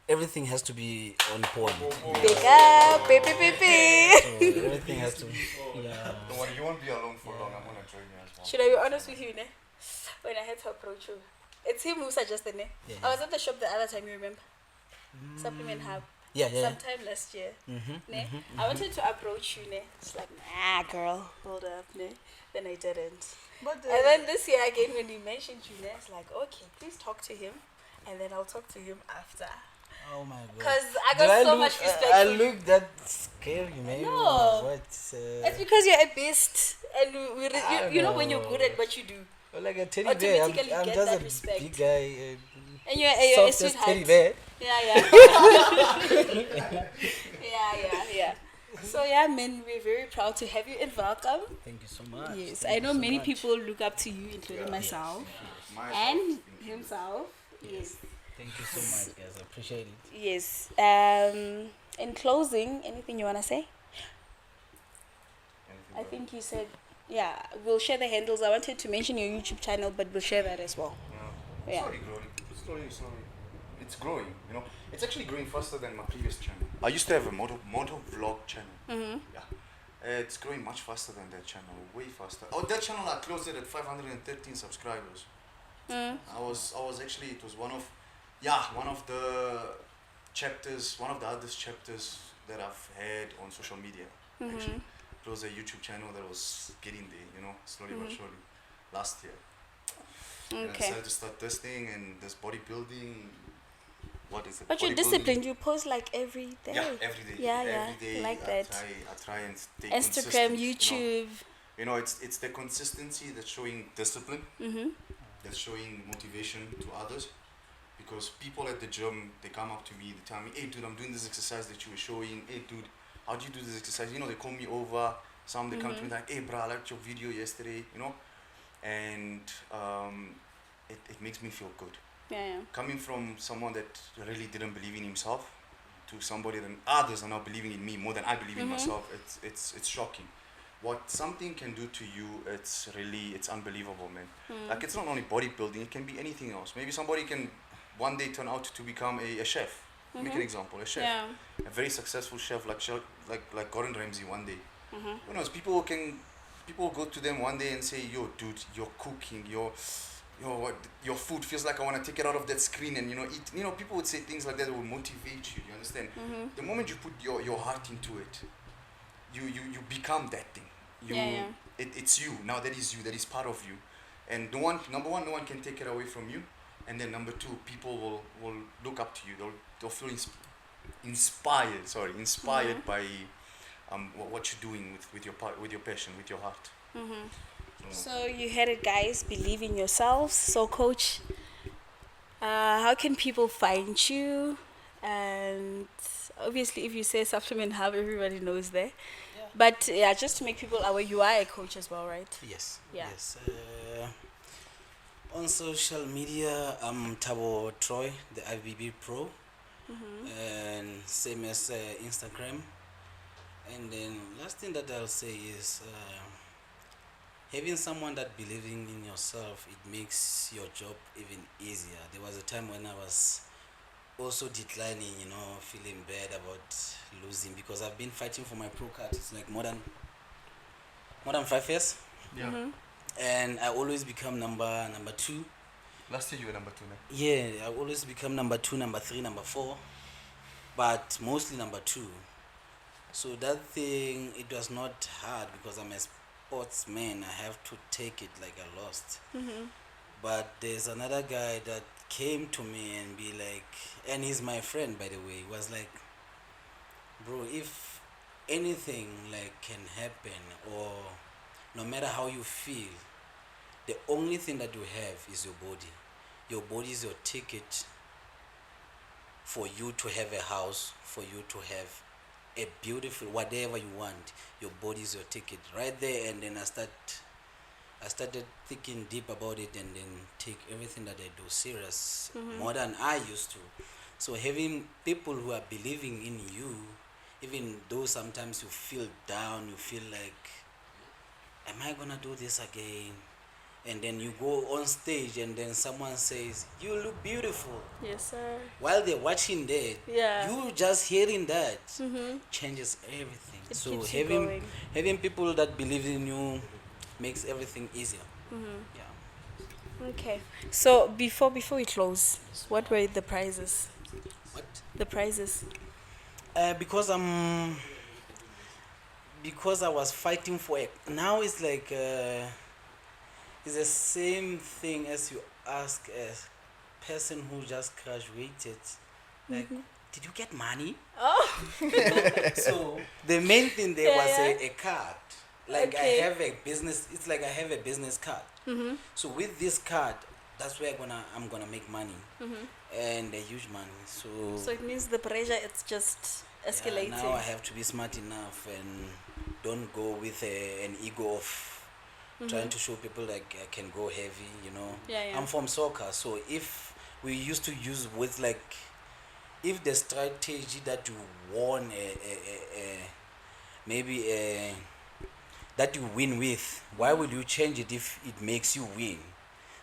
Speaker 4: everything has to be on point.
Speaker 1: Big up, baby, baby.
Speaker 4: So everything has to be. Yeah.
Speaker 3: Don't worry, you won't be alone for long. I'm gonna join you as well.
Speaker 1: Should I be honest with you, ne? When I had to approach you, it's him who suggested, ne?
Speaker 4: Yeah.
Speaker 1: I was at the shop the other time, you remember? Supplement Hub.
Speaker 4: Yeah, yeah.
Speaker 1: Sometime last year. Ne? I wanted to approach you, ne? It's like, nah, girl, hold up, ne? Then I didn't.
Speaker 4: But
Speaker 1: And then this year again, when he mentioned you, ne? It's like, okay, please talk to him, and then I'll talk to him after.
Speaker 4: oh my god.
Speaker 1: Because I
Speaker 4: Do
Speaker 1: got so
Speaker 4: look,
Speaker 1: much respect
Speaker 4: I
Speaker 1: for you.
Speaker 4: look that scary, maybe.
Speaker 1: No.
Speaker 4: What?
Speaker 1: It's because you're a beast, and you know when you're
Speaker 4: know.
Speaker 1: good at what you do,
Speaker 4: like a teddy bear.
Speaker 1: automatically
Speaker 4: I'm
Speaker 1: get
Speaker 4: just
Speaker 1: that
Speaker 4: a
Speaker 1: respect.
Speaker 4: big guy.
Speaker 1: and you're a
Speaker 4: Softest
Speaker 1: sweetheart.
Speaker 4: teddy bear.
Speaker 1: Yeah. So yeah, man, we're very proud to have you and welcome.
Speaker 4: Thank you so much.
Speaker 1: Yes,
Speaker 4: Thank
Speaker 1: I
Speaker 4: you
Speaker 1: know
Speaker 4: so
Speaker 1: many
Speaker 4: much.
Speaker 1: people look up to you, including myself and himself. Yes.
Speaker 4: Thank you so much, guys. I appreciate it.
Speaker 1: Yes. In closing, anything you wanna say? I think you said, yeah, we'll share the handles. I wanted to mention your YouTube channel, but we'll share that as well. Yeah.
Speaker 3: Slowly growing. Slowly. It's growing, you know. It's actually growing faster than my previous channel. I used to have a moto vlog channel. Yeah. It's growing much faster than that channel, way faster. Oh, that channel I closed it at 513 subscribers. I was actually, it was one of the chapters, one of the hardest chapters that I've had on social media. Actually, it was a YouTube channel that was getting there, you know, slowly but surely. Last year. And I
Speaker 1: Okay.
Speaker 3: decided to start this thing and this bodybuilding. What is it?
Speaker 1: But you're
Speaker 3: Bodybuilding.
Speaker 1: disciplined. You post like every day.
Speaker 3: Yeah, every day.
Speaker 1: Yeah,
Speaker 3: every day.
Speaker 1: like
Speaker 3: I
Speaker 1: that.
Speaker 3: try and stay
Speaker 1: Instagram,
Speaker 3: consistent,
Speaker 1: YouTube.
Speaker 3: You know, it's the consistency that's showing discipline. That's showing motivation to others. Because people at the gym, they come up to me, they tell me, hey dude, I'm doing this exercise that you were showing. Hey dude, how do you do this exercise? You know, they call me over. Some they come to me like, hey bro, I liked your video yesterday, you know. And it makes me feel good.
Speaker 1: Yeah.
Speaker 3: Coming from someone that really didn't believe in himself to somebody that others are now believing in me more than I believe in myself, it's shocking. What something can do to you, it's unbelievable, man. Like, it's not only bodybuilding, it can be anything else. Maybe somebody can one day turn out to become a chef. Make an example, a chef.
Speaker 1: Yeah.
Speaker 3: A very successful chef like Gordon Ramsay one day. Who knows, people go to them one day and say, yo dude, your cooking, your food feels like I want to take it out of that screen and, you know, eat. You know, people would say things like that will motivate you, you understand? The moment you put your heart into it, you become that thing. It's you. Now that is you, that is part of you. And number one, no one can take it away from you. And then number two, people will look up to you. They'll feel inspired by what you're doing with your passion, with your heart.
Speaker 1: So you heard it, guys. Believe in yourselves. So, coach, how can people find you? And obviously, if you say Supplement Hub, everybody knows there.
Speaker 4: Yeah.
Speaker 1: But yeah, just to make people aware, you are a coach as well, right?
Speaker 4: Yes.
Speaker 1: Yeah.
Speaker 4: Yes. On social media, I'm Ego Troy, the IBB Pro, and same as Instagram. And then last thing that I'll say is having someone that believing in yourself, it makes your job even easier. There was a time when I was also declining, you know, feeling bad about losing, because I've been fighting for my pro card. It's like more than 5 years.
Speaker 3: Yeah.
Speaker 4: And I always become number 2.
Speaker 3: Last year you were number 2 now.
Speaker 4: Yeah, I always become number 2, number 3, number 4, but mostly number 2. So that thing, it was not hard because I'm a sportsman. I have to take it like I lost. But there's another guy that came to me and be like, and he's my friend, by the way. He was like, bro, if anything like can happen, or no matter how you feel, the only thing that you have is your body. Your body is your ticket for you to have a house, for you to have a beautiful whatever you want. Your body is your ticket right there. And then I started thinking deep about it, and then take everything that I do serious, more than I used to. So having people who are believing in you, even though sometimes you feel down, you feel like, am I gonna do this again? and then you go on stage and then someone says you look beautiful,
Speaker 1: Yes, sir.
Speaker 4: while they're watching that,
Speaker 1: Yeah.
Speaker 4: you just hearing that changes everything.
Speaker 1: It
Speaker 4: So
Speaker 1: keeps you
Speaker 4: having
Speaker 1: going.
Speaker 4: having people that believe in you makes everything easier. Yeah.
Speaker 1: Okay. So before we close, what were the prizes?
Speaker 4: What?
Speaker 1: The prizes.
Speaker 4: Because I was fighting for it. Now it's like it's the same thing as you ask a person who just graduated, like, did you get money?
Speaker 1: Oh.
Speaker 4: So the main thing there
Speaker 1: Yeah,
Speaker 4: was
Speaker 1: yeah.
Speaker 4: a card. Like
Speaker 1: Okay.
Speaker 4: I have a business. It's like I have a business card. So with this card, that's where I'm gonna make money, and a huge money.
Speaker 1: So it means the pressure it's just escalating.
Speaker 4: now I have to be smart enough and don't go with an ego of trying to show people like I can go heavy, you know.
Speaker 1: Yeah, yeah.
Speaker 4: I'm from soccer, so if we used to use words like, if the strategy that you won maybe that you win with, why will you change it if it makes you win?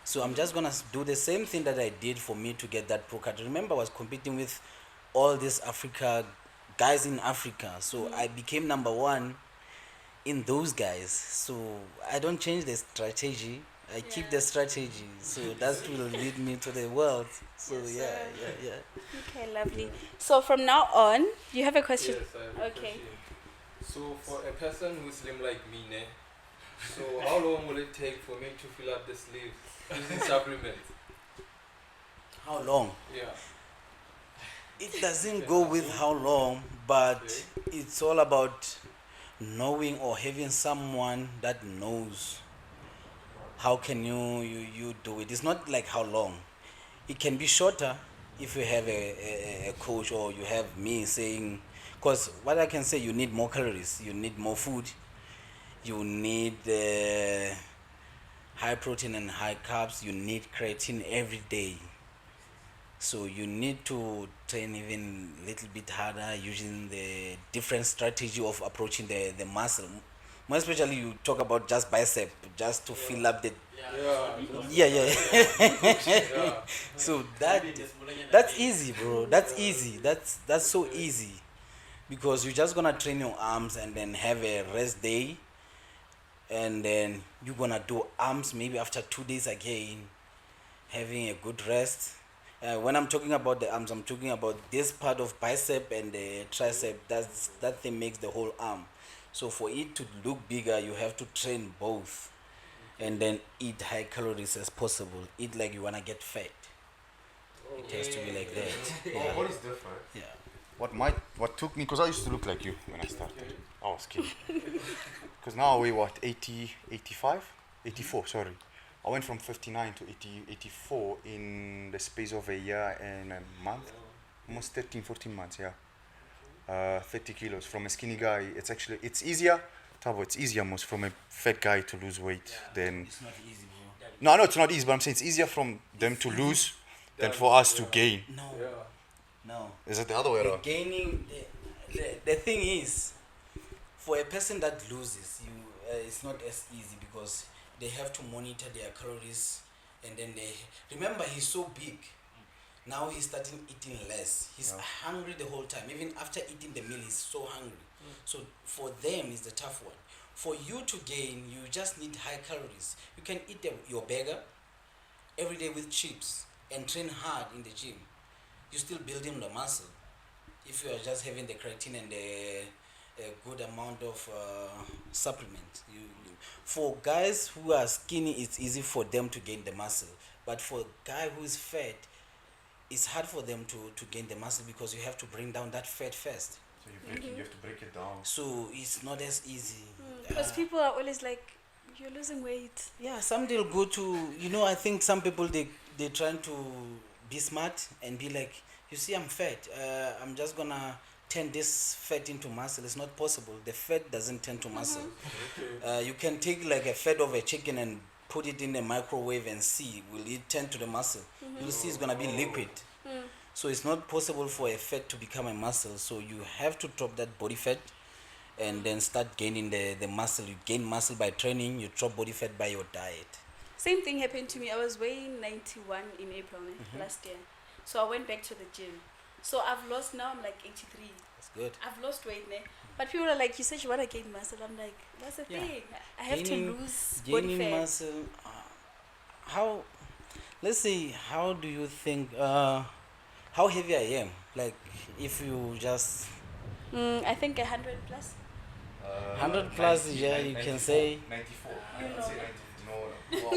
Speaker 4: So I'm just gonna do the same thing that I did for me to get that pro card. Remember, I was competing with all these Africa guys in Africa, so I became number one in those guys. So I don't change the strategy. I keep the strategy. So that will lead me to the world. So
Speaker 1: Yes,
Speaker 4: yeah,
Speaker 1: sir.
Speaker 4: yeah, yeah.
Speaker 1: Okay, lovely. So from now on, you have a question.
Speaker 5: Yes, I have a
Speaker 1: Okay.
Speaker 5: question. So for a person who's slim like me, ne? So how long will it take for me to fill up the sleeves using supplements?
Speaker 4: How long?
Speaker 5: Yeah.
Speaker 4: It doesn't go with how long, but it's all about knowing or having someone that knows how can you do it. It's not like how long. It can be shorter if you have a coach, or you have me saying, because what I can say, you need more calories, you need more food, you need high protein and high carbs, you need creatine every day. So you need to train even a little bit harder, using the different strategy of approaching the muscle. More especially, you talk about just bicep, just to fill up the
Speaker 5: Yeah.
Speaker 4: yeah. So that's easy, bro. That's easy. That's so easy, because you're just gonna train your arms and then have a rest day, and then you're gonna do arms maybe after 2 days again, having a good rest. When I'm talking about the arms, I'm talking about this part of bicep and the tricep. That thing makes the whole arm. So for it to look bigger, you have to train both, and then eat high calories as possible. Eat like you wanna get fat. It has to be like that. Yeah.
Speaker 3: What is different?
Speaker 4: Yeah.
Speaker 3: What took me, because I used to look like you when I started. I was skinny. Because now I weigh what, 80, 85? 84, sorry. I went from 59 to 80, 84 in the space of a year and a month. Almost 13, 14 months, yeah. 30 kilos. From a skinny guy, it's easier. Tabo, it's easier most from a fat guy to lose weight than...
Speaker 4: It's not easy, bro.
Speaker 3: No, I know it's not easy, but I'm saying it's easier from them to lose than for us to gain.
Speaker 4: No.
Speaker 5: Yeah.
Speaker 4: No.
Speaker 3: Is it the other way
Speaker 4: The
Speaker 3: around?
Speaker 4: gaining, the thing is, for a person that loses, it's not as easy, because they have to monitor their calories, and then they remember he's so big. Now he's starting eating less. He's hungry the whole time. Even after eating the meal, he's so hungry. So for them, it's the tough one. For you to gain, you just need high calories. You can eat your burger every day with chips and train hard in the gym. You're still building the muscle. If you are just having the creatine and a good amount of supplement. For guys who are skinny, it's easy for them to gain the muscle. But for a guy who is fat, it's hard for them to gain the muscle, because you have to bring down that fat first.
Speaker 3: So you have to break it down.
Speaker 4: So it's not as easy.
Speaker 1: Because people are always like, you're losing weight.
Speaker 4: Yeah, some they'll go to, I think some people, they're trying to be smart and be like, you see, I'm fat. I'm just gonna turn this fat into muscle. It's not possible. The fat doesn't turn to muscle. You can take like a fat of a chicken and put it in the microwave and see, will it turn to the muscle? You'll see it's gonna be liquid. So it's not possible for a fat to become a muscle. So you have to drop that body fat and then start gaining the muscle. You gain muscle by training, you drop body fat by your diet.
Speaker 1: Same thing happened to me. I was weighing 91 in April last year. So I went back to the gym. So I've lost, now I'm like 83.
Speaker 4: That's good.
Speaker 1: I've lost weight now. But people are like, you said you want to gain muscle. I'm like, that's the
Speaker 4: Yeah.
Speaker 1: thing. I have
Speaker 4: Gaining-
Speaker 1: to lose body
Speaker 4: Gaining
Speaker 1: fat.
Speaker 4: muscle. How? Let's see. How do you think? How heavy I am? Like, if you just
Speaker 1: I think 100 plus.
Speaker 4: 100 plus, yeah, you can say.
Speaker 3: 94. I can say 90. No, well,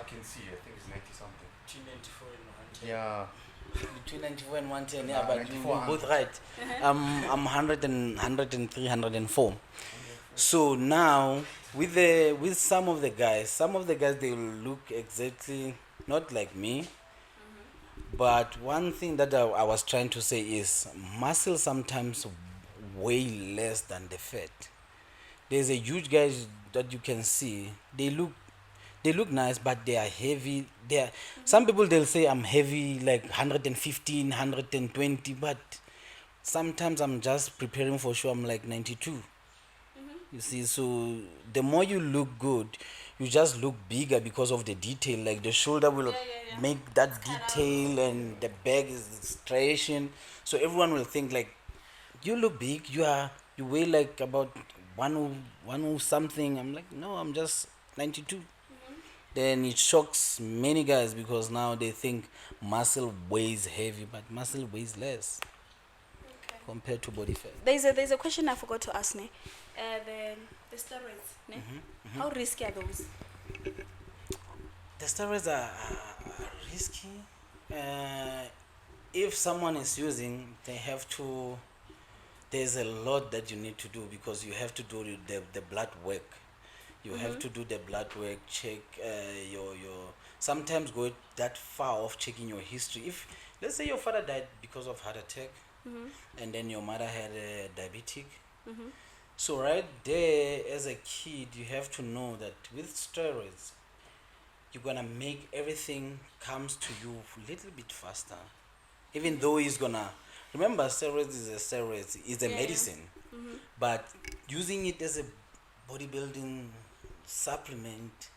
Speaker 3: I can see. I think it's 90 something.
Speaker 5: Between 94 and 100.
Speaker 3: Yeah.
Speaker 4: Between 94 and 110, yeah,
Speaker 3: Yeah,
Speaker 4: but
Speaker 3: 94,
Speaker 4: you're both right. I'm 103, 104. So now, with some of the guys they will look exactly not like me. But one thing that I was trying to say is muscle sometimes weigh less than the fat. There's a huge guys that you can see. They look nice, but they are heavy. Some people they'll say I'm heavy, like 115, 120, but sometimes I'm just preparing for show. I'm like 92. You see, so the more you look good, you just look bigger because of the detail. Like the shoulder will make that detail, and the back is striation. So everyone will think like, you look big. You weigh like about one something. I'm like, no, I'm just 92. Then it shocks many guys because now they think muscle weighs heavy, but muscle weighs less compared to body fat.
Speaker 1: There's a question I forgot to ask, ne? The steroids, ne? How risky are those?
Speaker 4: The steroids are risky. If someone is using, they have to. There's a lot that you need to do because you have to do the blood work. You have to do the blood work, check your. Sometimes go that far off checking your history. If let's say your father died because of heart attack, and then your mother had a diabetic. So right there, as a kid, you have to know that with steroids, you're gonna make everything comes to you a little bit faster. Even though he's gonna remember, steroids is a medicine, but using it as a bodybuilding supplement,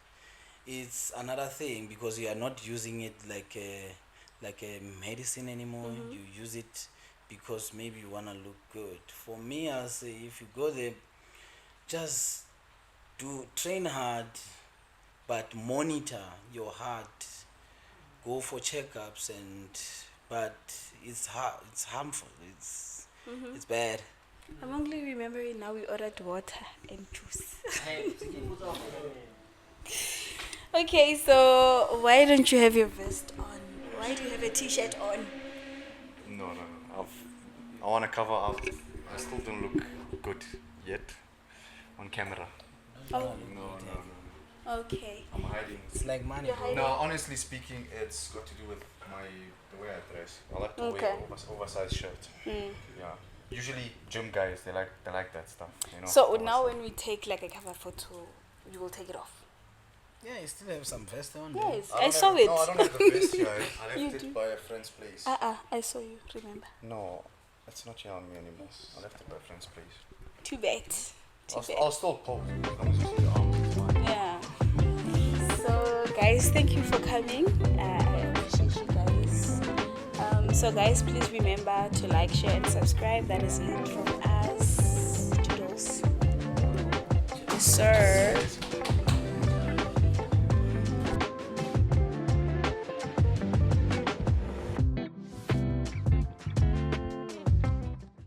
Speaker 4: it's another thing because you are not using it like a medicine anymore. You use it because maybe you wanna look good. For me, I say if you go there, just train hard, but monitor your heart. Go for checkups but it's harmful. It's bad.
Speaker 1: I'm only remembering now we ordered water and juice. Okay, so why don't you have your vest on? Why do you have a t-shirt on?
Speaker 3: No. I want to cover up. I still don't look good yet on camera.
Speaker 1: Oh,
Speaker 3: No.
Speaker 1: okay.
Speaker 3: I'm hiding.
Speaker 4: It's like money,
Speaker 1: You're
Speaker 4: bro.
Speaker 1: hiding.
Speaker 3: No, honestly speaking, it's got to do with the way I dress. I like to wear oversized shirt. Yeah. Usually gym guys they like that stuff. You know.
Speaker 1: So now when we take like a cover photo, you will take it off.
Speaker 4: Yeah, you still have some vest on.
Speaker 1: Yes,
Speaker 3: don't
Speaker 1: I
Speaker 3: have
Speaker 1: saw
Speaker 3: it.
Speaker 1: it.
Speaker 3: No, I don't have the vest here. I
Speaker 1: You
Speaker 3: left
Speaker 1: do.
Speaker 3: it by a friend's place.
Speaker 1: I saw you, remember.
Speaker 3: No, it's not here on me anymore. I left it by a friend's place.
Speaker 1: Too bad.
Speaker 3: I'll still post. As long as you see the arm, it's fine.
Speaker 1: Yeah. So guys, thank you for coming. I appreciate you guys. So guys, please remember to like, share, and subscribe. That is it from us. Toodles. Yes, sir.